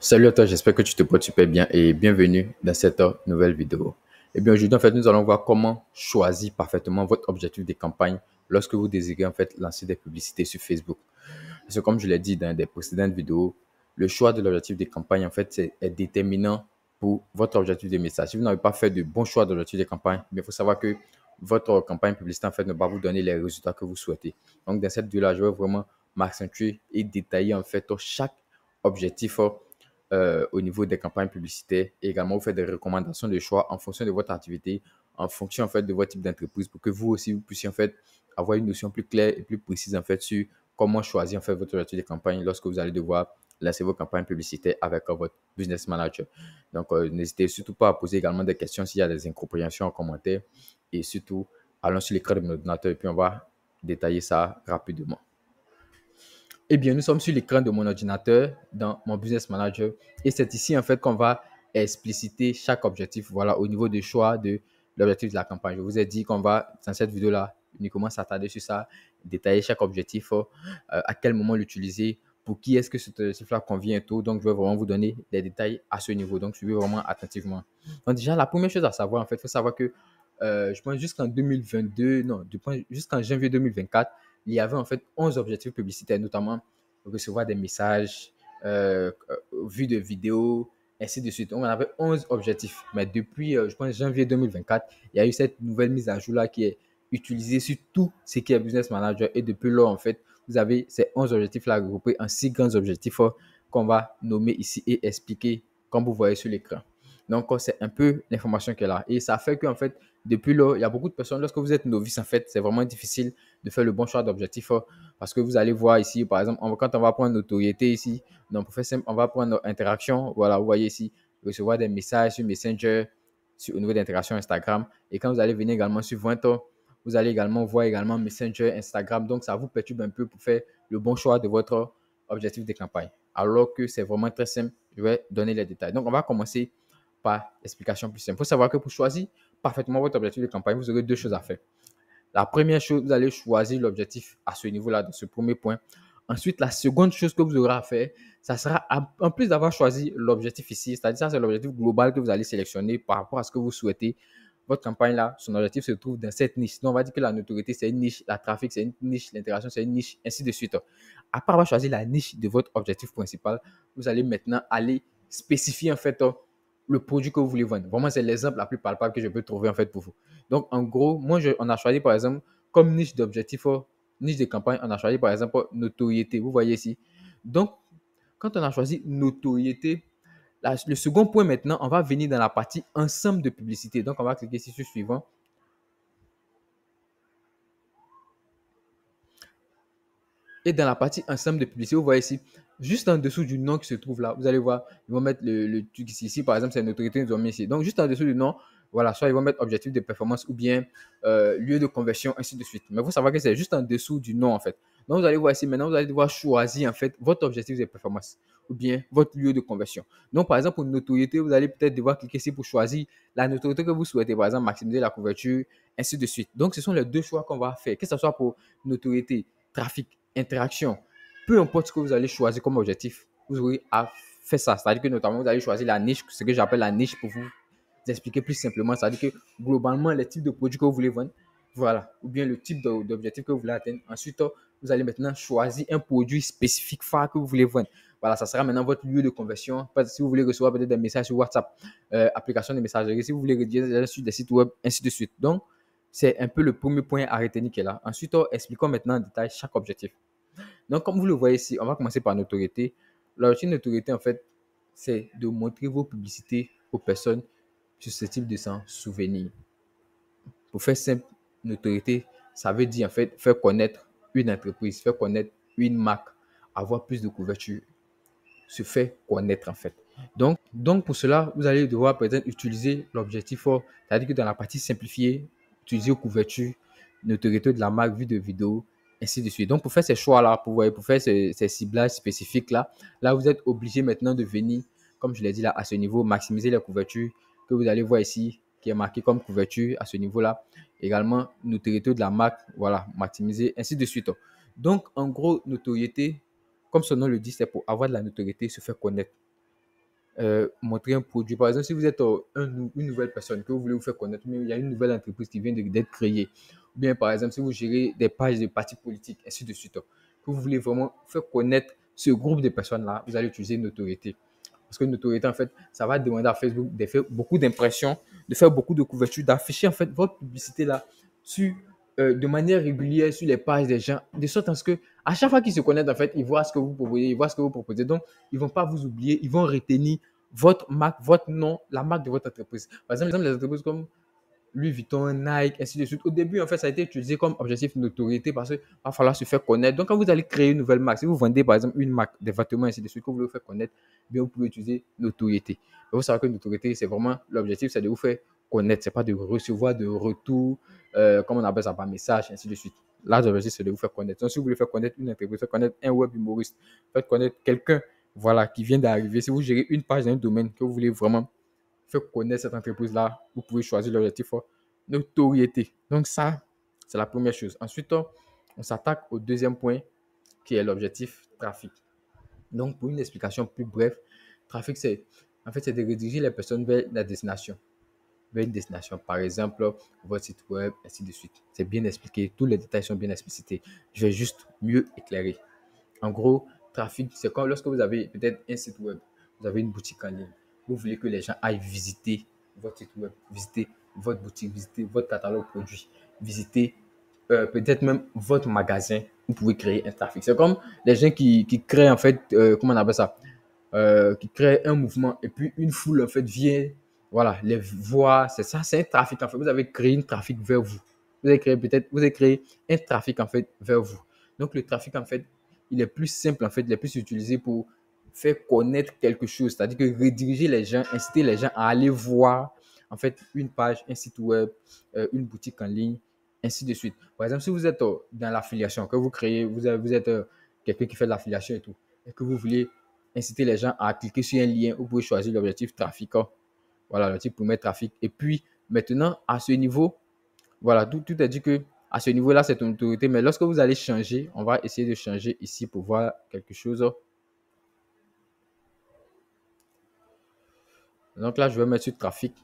Salut à toi, j'espère que tu te portes super bien et bienvenue dans cette nouvelle vidéo. Et bien aujourd'hui, en fait, nous allons voir comment choisir parfaitement votre objectif de campagne lorsque vous désirez en fait lancer des publicités sur Facebook. Parce que comme je l'ai dit dans des précédentes vidéos, le choix de l'objectif de campagne en fait est déterminant pour votre objectif de message. Si vous n'avez pas fait de bons choix d'objectif de campagne, il faut savoir que votre campagne publicitaire en fait ne va pas vous donner les résultats que vous souhaitez. Donc dans cette vidéo-là, je vais vraiment m'accentuer et détailler en fait chaque objectif au niveau des campagnes publicitaires et également vous faites des recommandations de choix en fonction de votre activité, en fonction en fait de votre type d'entreprise pour que vous aussi vous puissiez en fait avoir une notion plus claire et plus précise en fait sur comment choisir en fait votre stratégie de campagne lorsque vous allez devoir lancer vos campagnes publicitaires avec votre business manager. Donc n'hésitez surtout pas à poser également des questions s'il y a des incompréhensions en commentaire et surtout allons sur l'écran de mon ordinateur et puis on va détailler ça rapidement. Eh bien, nous sommes sur l'écran de mon ordinateur dans mon Business Manager et c'est ici en fait qu'on va expliciter chaque objectif voilà, au niveau du choix de l'objectif de la campagne. Je vous ai dit qu'on va, dans cette vidéo-là, uniquement s'attarder sur ça, détailler chaque objectif, à quel moment l'utiliser, pour qui est-ce que cet objectif-là convient et tout. Donc, je vais vraiment vous donner des détails à ce niveau. Donc, suivez vraiment attentivement. Donc, déjà, la première chose à savoir, en fait, il faut savoir que je pense jusqu'en 2022, non, jusqu'en janvier 2024, il y avait en fait 11 objectifs publicitaires, notamment recevoir des messages, vues de vidéos, ainsi de suite. On avait 11 objectifs. Mais depuis, je pense, janvier 2024, il y a eu cette nouvelle mise à jour-là qui est utilisée sur tout ce qui est Business Manager. Et depuis là, en fait, vous avez ces 11 objectifs-là regroupés en 6 grands objectifs qu'on va nommer ici et expliquer comme vous voyez sur l'écran. Donc, c'est un peu l'information qui est là. Et ça fait qu'en fait, depuis là, il y a beaucoup de personnes, lorsque vous êtes novice, en fait, c'est vraiment difficile de faire le bon choix d'objectif parce que vous allez voir ici, par exemple, quand on va prendre notoriété ici, donc pour faire simple, on va prendre interaction. Voilà, vous voyez ici, recevoir des messages sur Messenger, au niveau d'interaction Instagram. Et quand vous allez venir également sur Vento, vous allez également voir également Messenger, Instagram. Donc, ça vous perturbe un peu pour faire le bon choix de votre objectif de campagne. Alors que c'est vraiment très simple. Je vais donner les détails. Donc, on va commencer par l'explication plus simple. Il faut savoir que pour choisir parfaitement votre objectif de campagne, vous aurez deux choses à faire. La première chose, vous allez choisir l'objectif à ce niveau-là, de ce premier point. Ensuite, la seconde chose que vous aurez à faire, ça sera, en plus d'avoir choisi l'objectif ici, c'est-à-dire ça, c'est l'objectif global que vous allez sélectionner par rapport à ce que vous souhaitez. Votre campagne là, son objectif se trouve dans cette niche. Donc, on va dire que la notoriété, c'est une niche, la trafic, c'est une niche, l'intégration, c'est une niche, ainsi de suite. À part avoir choisi la niche de votre objectif principal, vous allez maintenant aller spécifier en fait le produit que vous voulez vendre. Vraiment, c'est l'exemple la plus palpable que je peux trouver en fait pour vous. Donc, en gros, on a choisi par exemple comme niche d'objectif, niche de campagne, on a choisi par exemple notoriété. Vous voyez ici. Donc, quand on a choisi notoriété, le second point maintenant, on va venir dans la partie ensemble de publicité. Donc, on va cliquer ici sur suivant. Et dans la partie ensemble de publicité, vous voyez ici, juste en dessous du nom qui se trouve là, vous allez voir, ils vont mettre le truc ici. Par exemple, c'est notoriété, ils ont mis ici. Donc, juste en dessous du nom, voilà, soit ils vont mettre objectif de performance ou bien lieu de conversion, ainsi de suite. Mais il faut savoir que c'est juste en dessous du nom, en fait. Donc, vous allez voir ici, maintenant, vous allez devoir choisir, en fait, votre objectif de performance ou bien votre lieu de conversion. Donc, par exemple, pour notoriété, vous allez peut-être devoir cliquer ici pour choisir la notoriété que vous souhaitez. Par exemple, maximiser la couverture, ainsi de suite. Donc, ce sont les deux choix qu'on va faire, que ce soit pour notoriété, trafic, interaction. Peu importe ce que vous allez choisir comme objectif, vous aurez à faire ça. C'est-à-dire que notamment, vous allez choisir la niche, ce que j'appelle la niche pour vous expliquer plus simplement. C'est-à-dire que globalement, les types de produits que vous voulez vendre, voilà, ou bien le type d'objectif que vous voulez atteindre. Ensuite, vous allez maintenant choisir un produit spécifique phare que vous voulez vendre. Voilà, ça sera maintenant votre lieu de conversion. Si vous voulez recevoir peut-être des messages sur WhatsApp, application de messagerie, si vous voulez rédiger sur des sites web, ainsi de suite. Donc, c'est un peu le premier point à retenir qui est là. Ensuite, expliquons maintenant en détail chaque objectif. Donc, comme vous le voyez ici, on va commencer par notoriété. L'objectif de notoriété, en fait, c'est de montrer vos publicités aux personnes susceptibles de s'en souvenir. Pour faire simple, notoriété, ça veut dire en fait faire connaître une entreprise, faire connaître une marque, avoir plus de couverture, se faire connaître en fait. Donc pour cela, vous allez devoir peut-être utiliser l'objectif fort, c'est-à-dire que dans la partie simplifiée, utiliser couverture, notoriété de la marque, vue de vidéo, ainsi de suite. Donc pour faire ces choix-là, pour faire ces ciblages spécifiques-là, là vous êtes obligé maintenant de venir, comme je l'ai dit là, à ce niveau, maximiser la couverture que vous allez voir ici, qui est marqué comme couverture à ce niveau-là. Également, notoriété de la marque, voilà, maximiser, ainsi de suite. Donc en gros, notoriété, comme son nom le dit, c'est pour avoir de la notoriété, se faire connaître. montrer un produit. Par exemple, si vous êtes une nouvelle personne que vous voulez vous faire connaître, mais il y a une nouvelle entreprise qui vient d'être créée, ou bien par exemple, si vous gérez des pages de partis politiques, ainsi de suite, que vous voulez vraiment faire connaître ce groupe de personnes-là, vous allez utiliser une notoriété. Parce que une notoriété, en fait, ça va demander à Facebook de faire beaucoup d'impressions, de faire beaucoup de couvertures, d'afficher en fait votre publicité là sur, de manière régulière sur les pages des gens, de sorte à ce que à chaque fois qu'ils se connaissent, en fait, ils voient ce que vous proposez, ils voient ce que vous proposez. Donc, ils ne vont pas vous oublier, ils vont retenir votre marque, votre nom, la marque de votre entreprise. Par exemple, les entreprises comme Louis Vuitton, Nike, ainsi de suite. Au début, en fait, ça a été utilisé comme objectif de notoriété parce qu'il va falloir se faire connaître. Donc, quand vous allez créer une nouvelle marque, si vous vendez par exemple une marque, des vêtements, ainsi de suite, que vous voulez vous faire connaître, bien, vous pouvez utiliser notoriété. Il faut savoir que notoriété, c'est vraiment l'objectif, c'est de vous faire connaître. Ce n'est pas de recevoir de retour, comme on appelle ça par message, ainsi de suite. Là, l'objectif, c'est de vous faire connaître. Donc, si vous voulez faire connaître une entreprise, faire connaître un web humoriste, faire connaître quelqu'un, voilà, qui vient d'arriver. Si vous gérez une page dans un domaine que vous voulez vraiment faire connaître cette entreprise-là, vous pouvez choisir l'objectif notoriété. Donc ça, c'est la première chose. Ensuite, on s'attaque au deuxième point qui est l'objectif trafic. Donc, pour une explication plus brève, trafic, c'est en fait, c'est de rediriger les personnes vers la destination. Vers une destination, par exemple, votre site web, ainsi de suite. C'est bien expliqué, tous les détails sont bien explicités. Je vais juste mieux éclairer. En gros, trafic, c'est comme lorsque vous avez peut-être un site web, vous avez une boutique en ligne, vous voulez que les gens aillent visiter votre site web, visiter votre boutique, visiter votre catalogue produit, visiter peut-être même votre magasin, vous pouvez créer un trafic. C'est comme les gens qui créent en fait, comment on appelle ça, qui créent un mouvement et puis une foule en fait vient, voilà, les voir, c'est ça, c'est un trafic en fait. Vous avez créé un trafic vers vous. Vous avez créé un trafic en fait vers vous. Donc le trafic en fait, il est plus simple en fait, il est plus utilisé pour faire connaître quelque chose, c'est-à-dire que rediriger les gens, inciter les gens à aller voir en fait une page, un site web, une boutique en ligne, ainsi de suite. Par exemple, si vous êtes dans l'affiliation, que vous créez, vous êtes quelqu'un qui fait de l'affiliation et tout, et que vous voulez inciter les gens à cliquer sur un lien, vous pouvez choisir l'objectif trafic. Voilà, l'objectif pour mettre trafic. Et puis, maintenant, à ce niveau, voilà, tout est dit que à ce niveau-là, c'est une autorité. Mais lorsque vous allez changer, on va essayer de changer ici pour voir quelque chose. Donc là, je vais mettre sur trafic.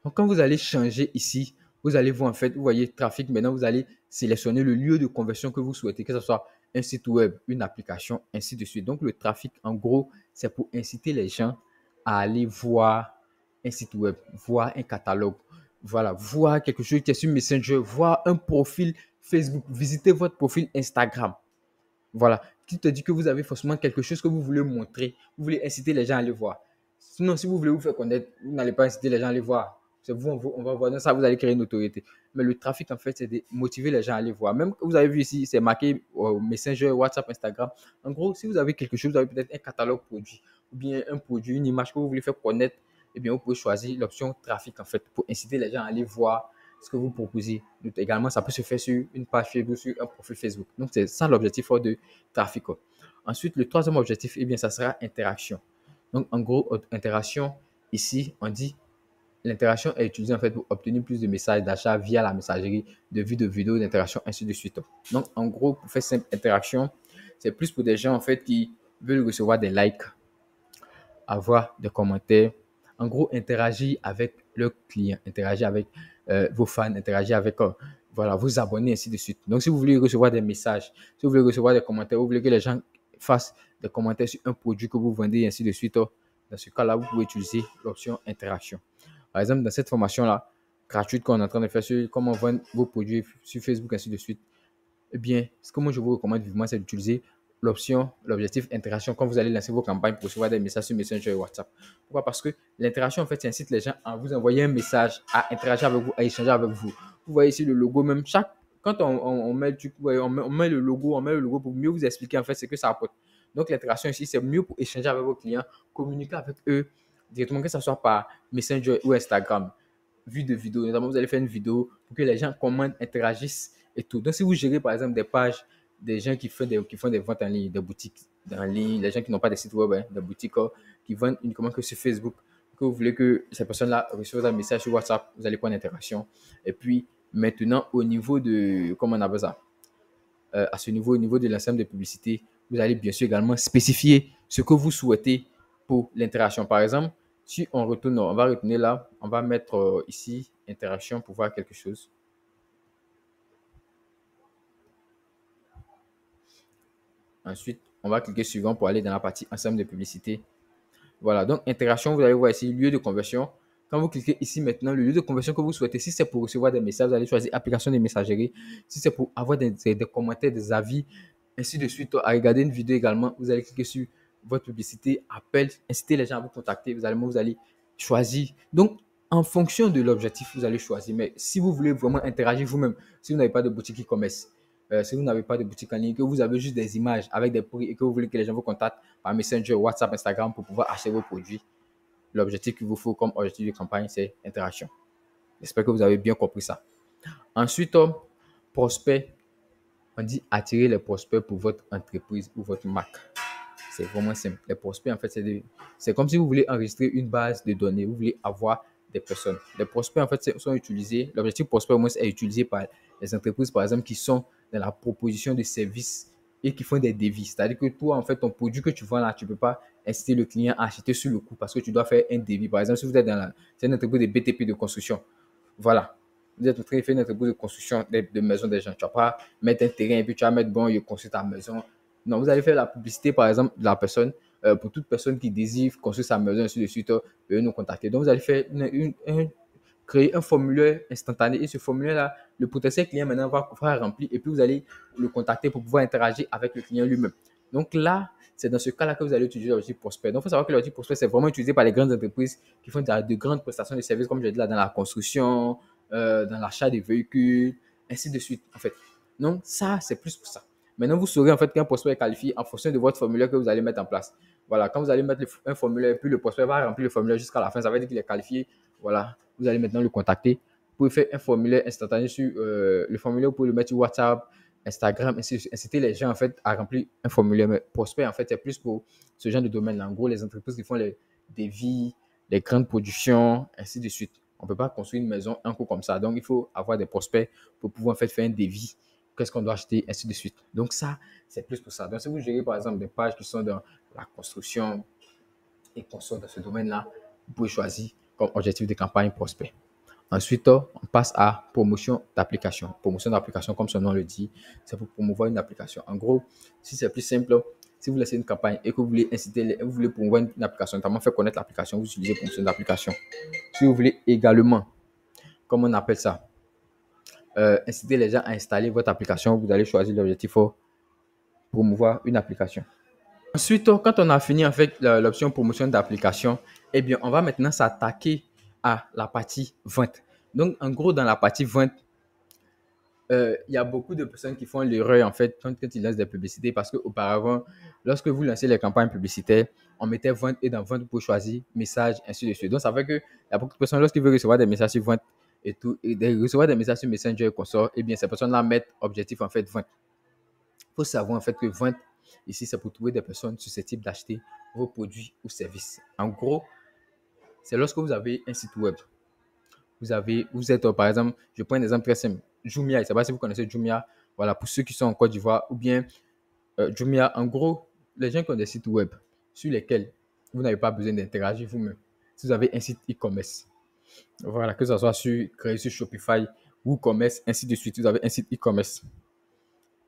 Donc, quand vous allez changer ici, vous allez voir en fait, vous voyez trafic. Maintenant, vous allez sélectionner le lieu de conversion que vous souhaitez, que ce soit un site web, une application, ainsi de suite. Donc, le trafic, en gros, c'est pour inciter les gens à aller voir un site web, voir un catalogue, voilà, voir quelque chose qui est sur Messenger, voir un profil Facebook, visiter votre profil Instagram. Voilà, qui te dit que vous avez forcément quelque chose que vous voulez montrer, vous voulez inciter les gens à aller voir. Sinon, si vous voulez vous faire connaître, vous n'allez pas inciter les gens à aller voir. C'est vous, on va voir. Dans ça, vous allez créer une autorité. Mais le trafic, en fait, c'est de motiver les gens à aller voir. Même que vous avez vu ici, c'est marqué Messenger, WhatsApp, Instagram. En gros, si vous avez quelque chose, vous avez peut-être un catalogue produit ou bien un produit, une image que vous voulez faire connaître, eh bien, vous pouvez choisir l'option trafic, en fait, pour inciter les gens à aller voir ce que vous proposez. Donc, également, ça peut se faire sur une page Facebook, sur un profil Facebook. Donc, c'est ça l'objectif de trafic. Ensuite, le troisième objectif, eh bien, ça sera interaction. Donc, en gros, interaction, ici, on dit l'interaction est utilisée en fait pour obtenir plus de messages d'achat via la messagerie, de vues de vidéos, d'interaction, ainsi de suite. Donc, en gros, pour faire simple, interaction, c'est plus pour des gens en fait qui veulent recevoir des likes, avoir des commentaires. En gros, interagir avec le client, interagir avec vos fans, interagir avec voilà, vos abonnés, ainsi de suite. Donc, si vous voulez recevoir des messages, si vous voulez recevoir des commentaires, vous voulez que les gens fassent des commentaires sur un produit que vous vendez, ainsi de suite, dans ce cas-là, vous pouvez utiliser l'option interaction. Par exemple, dans cette formation-là, gratuite qu'on est en train de faire sur comment vendre vos produits sur Facebook, ainsi de suite, eh bien, ce que moi je vous recommande vivement, c'est d'utiliser l'objectif interaction quand vous allez lancer vos campagnes pour recevoir des messages sur Messenger et WhatsApp. Pourquoi? Parce que l'interaction, en fait, ça incite les gens à vous envoyer un message, à interagir avec vous, à échanger avec vous. Vous voyez ici le logo, même quand on met, on met le logo pour mieux vous expliquer en fait ce que ça apporte. Donc, l'interaction ici, c'est mieux pour échanger avec vos clients, communiquer avec eux directement, que ce soit par Messenger ou Instagram, vue de vidéo. Notamment, vous allez faire une vidéo pour que les gens commentent, interagissent et tout. Donc, si vous gérez par exemple des pages, des gens qui font des ventes en ligne, des boutiques en ligne, les gens qui n'ont pas de site web, hein, des boutiques qui vendent uniquement que sur Facebook, que vous voulez que ces personnes-là reçoivent un message sur WhatsApp, vous allez prendre interaction. Et puis, maintenant, au niveau de, comment on appelle ça? À ce niveau, au niveau de l'ensemble de publicité, vous allez bien sûr également spécifier ce que vous souhaitez pour l'interaction. Par exemple, si on retourne, on va retourner là, on va mettre ici interaction pour voir quelque chose. Ensuite, on va cliquer suivant pour aller dans la partie ensemble de publicité. Voilà, donc interaction, vous allez voir ici, lieu de conversion. Quand vous cliquez ici maintenant, le lieu de conversion que vous souhaitez, si c'est pour recevoir des messages, vous allez choisir application de messagerie. Si c'est pour avoir des commentaires, des avis, ainsi de suite, à regarder une vidéo également, vous allez cliquer sur votre publicité, appel, inciter les gens à vous contacter. Vous allez choisir. Donc, en fonction de l'objectif, vous allez choisir. Mais si vous voulez vraiment interagir vous-même, si vous n'avez pas de boutique e-commerce, si vous n'avez pas de boutique en ligne, que vous avez juste des images avec des prix et que vous voulez que les gens vous contactent par Messenger, WhatsApp, Instagram pour pouvoir acheter vos produits, l'objectif qu'il vous faut comme objectif de campagne, c'est interaction. J'espère que vous avez bien compris ça. Ensuite, prospect, on dit attirer les prospects pour votre entreprise ou votre marque. C'est vraiment simple. Les prospects, en fait, c'est comme si vous voulez enregistrer une base de données. Vous voulez avoir des personnes. Les prospects, en fait, sont utilisés. L'objectif prospect, au moins, est utilisé par les entreprises, par exemple, qui sont dans la proposition de services et qui font des devis. C'est-à-dire que toi, en fait, ton produit que tu vends là, tu ne peux pas inciter le client à acheter sur le coup parce que tu dois faire un devis. Par exemple, si vous êtes c'est une entreprise de BTP de construction, voilà. Vous êtes en train de faire une entreprise de construction de maisons des gens. Tu ne vas pas mettre un terrain et puis tu vas mettre, bon, je construis ta maison. Non, vous allez faire la publicité, par exemple, de la personne, pour toute personne qui désire construire sa maison, ainsi de suite, veuillez nous contacter. Donc, vous allez faire créer un formulaire instantané. Et ce formulaire-là, le potentiel client maintenant va remplir et puis vous allez le contacter pour pouvoir interagir avec le client lui-même. Donc là, c'est dans ce cas-là que vous allez utiliser l'outil prospect. Donc, il faut savoir que l'outil prospect, c'est vraiment utilisé par les grandes entreprises qui font de grandes prestations de services, comme je l'ai dit là, dans la construction, dans l'achat des véhicules, ainsi de suite, en fait. Donc, ça, c'est plus pour ça. Maintenant, vous saurez en fait qu'un prospect est qualifié en fonction de votre formulaire que vous allez mettre en place. Voilà, quand vous allez mettre un formulaire, puis le prospect va remplir le formulaire jusqu'à la fin, ça veut dire qu'il est qualifié. Voilà, vous allez maintenant le contacter. Vous pouvez faire un formulaire instantané sur le formulaire, vous pouvez le mettre sur WhatsApp, Instagram, inciter les gens en fait à remplir un formulaire. Mais prospect, en fait, c'est plus pour ce genre de domaine-là. En gros, les entreprises qui font les devis, les grandes productions, ainsi de suite. On ne peut pas construire une maison un coup comme ça. Donc, il faut avoir des prospects pour pouvoir en fait faire un devis. Qu'est-ce qu'on doit acheter, ainsi de suite. Donc, ça, c'est plus pour ça. Donc, si vous gérez par exemple des pages qui sont dans la construction et qu'on soit dans ce domaine-là, vous pouvez choisir comme objectif de campagne prospect. Ensuite, on passe à promotion d'application. Promotion d'application, comme son nom le dit, c'est pour promouvoir une application. En gros, si c'est plus simple, si vous laissez une campagne et que vous voulez inciter, vous voulez promouvoir une application, notamment faire connaître l'application, vous utilisez promotion d'application. Si vous voulez également, comme on appelle ça, inciter les gens à installer votre application, vous allez choisir l'objectif pour promouvoir une application. Ensuite, quand on a fini en fait l'option promotion d'application, eh bien, on va maintenant s'attaquer à la partie vente. Donc, en gros, dans la partie vente, il y a beaucoup de personnes qui font l'erreur en fait quand ils lancent des publicités parce qu'auparavant, lorsque vous lancez les campagnes publicitaires, on mettait vente et dans vente pour choisir message, ainsi de suite. Donc, ça fait qu'il y a beaucoup de personnes lorsqu'ils veulent recevoir des messages sur vente et tout, et recevoir des messages sur Messenger et consort, eh bien, ces personnes-là mettent objectif en fait vente. Il faut savoir en fait que vente, ici, c'est pour trouver des personnes susceptibles d'acheter vos produits ou services. En gros, c'est lorsque vous avez un site web. Vous êtes, par exemple, je prends un exemple très simple. Jumia, je ne sais pas si vous connaissez Jumia. Voilà, pour ceux qui sont en Côte d'Ivoire, ou bien Jumia, en gros, les gens qui ont des sites web sur lesquels vous n'avez pas besoin d'interagir vous-même. Si vous avez un site e-commerce, voilà, que ce soit créé sur Shopify, WooCommerce, ainsi de suite, vous avez un site e-commerce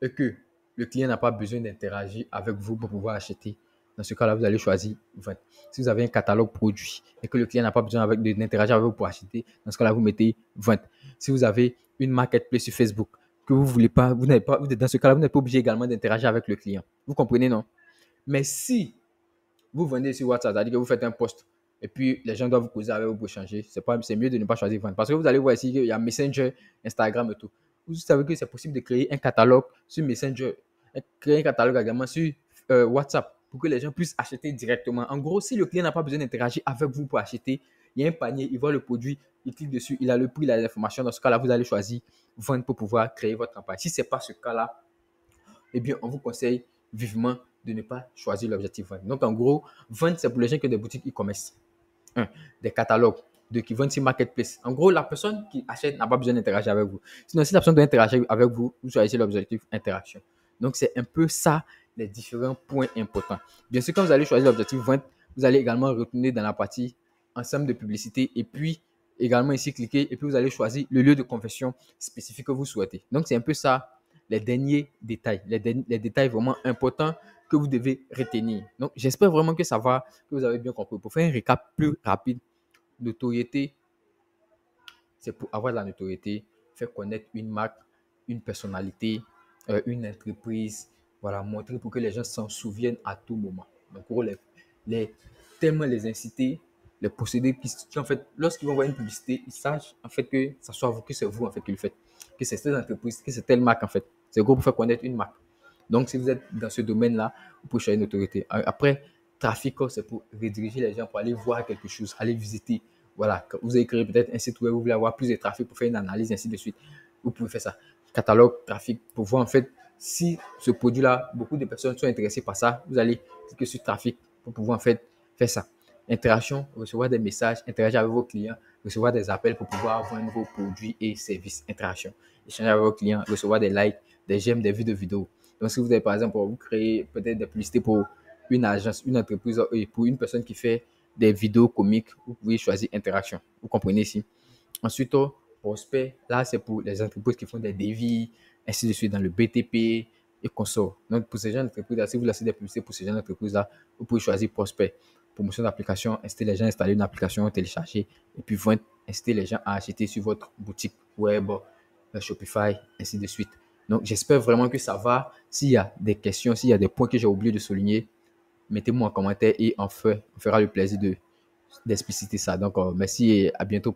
et que le client n'a pas besoin d'interagir avec vous pour pouvoir acheter. Dans ce cas-là, vous allez choisir vente. Si vous avez un catalogue produit et que le client n'a pas besoin d'interagir avec vous pour acheter, dans ce cas-là, vous mettez vente. Si vous avez une marketplace sur Facebook que vous voulez pas, vous n'avez pas, dans ce cas-là, vous n'êtes pas obligé également d'interagir avec le client. Vous comprenez, non? Mais si vous vendez sur WhatsApp, c'est-à-dire que vous faites un post et puis les gens doivent vous causer avec vous pour changer, c'est mieux de ne pas choisir vente. Parce que vous allez voir ici qu'il y a Messenger, Instagram et tout. Vous savez que c'est possible de créer un catalogue sur Messenger, créer un catalogue également sur WhatsApp pour que les gens puissent acheter directement. En gros, si le client n'a pas besoin d'interagir avec vous pour acheter, il y a un panier, il voit le produit, il clique dessus, il a le prix, il a l'information. Dans ce cas-là, vous allez choisir vendre pour pouvoir créer votre campagne. Si ce n'est pas ce cas-là, eh bien, on vous conseille vivement de ne pas choisir l'objectif vente. Donc, en gros, vente, c'est pour les gens qui ont des boutiques e-commerce. Un, des catalogues. Deux, qui vendent sur Marketplace. En gros, la personne qui achète n'a pas besoin d'interagir avec vous. Sinon, si la personne doit interagir avec vous, vous choisissez l'objectif interaction. Donc, c'est un peu ça, les différents points importants. Bien sûr, quand vous allez choisir l'objectif vente, vous allez également retourner dans la partie ensemble de publicité et puis également ici cliquer et puis vous allez choisir le lieu de conversion spécifique que vous souhaitez. Donc, c'est un peu ça, les derniers détails, les détails vraiment importants que vous devez retenir. Donc, j'espère vraiment que ça va, que vous avez bien compris. Pour faire un récap plus rapide, notoriété, c'est pour avoir de la notoriété, faire connaître une marque, une personnalité, une entreprise, voilà, montrer pour que les gens s'en souviennent à tout moment. Donc, pour les tellement les inciter, les posséder, qui en fait, lorsqu'ils vont voir une publicité, ils sachent en fait que ça soit vous, que c'est vous en fait qui le faites, que c'est cette entreprise, que c'est telle marque en fait. C'est gros pour faire connaître une marque. Donc, si vous êtes dans ce domaine-là, vous pouvez choisir une autorité. Après, trafic, c'est pour rediriger les gens pour aller voir quelque chose, aller visiter. Voilà, vous avez créé peut-être un site web, vous voulez avoir plus de trafic pour faire une analyse, ainsi de suite. Vous pouvez faire ça. Catalogue, trafic, pour voir en fait si ce produit-là, beaucoup de personnes sont intéressées par ça. Vous allez cliquer sur trafic pour pouvoir en fait faire ça. Interaction, recevoir des messages, interagir avec vos clients, recevoir des appels pour pouvoir vendre vos produits et services. Interaction, échanger avec vos clients, recevoir des likes, des j'aime, des vues de vidéos. Donc, si vous avez par exemple, vous créez peut-être des publicités pour une agence, une entreprise et pour une personne qui fait des vidéos comiques, vous pouvez choisir interaction. Vous comprenez ici. Ensuite, prospect, là, c'est pour les entreprises qui font des devis, ainsi de suite, dans le BTP et consorts. Donc, pour ces gens d'entreprises, si vous laissez des publicités pour ces gens d'entreprises-là, vous pouvez choisir prospect. Promotion d'application, inciter les gens à installer une application, télécharger, et puis vendre, inciter les gens à acheter sur votre boutique web, Shopify, ainsi de suite. Donc, j'espère vraiment que ça va. S'il y a des questions, s'il y a des points que j'ai oublié de souligner, mettez-moi en commentaire et on fera le plaisir d'expliciter ça. Donc, merci et à bientôt.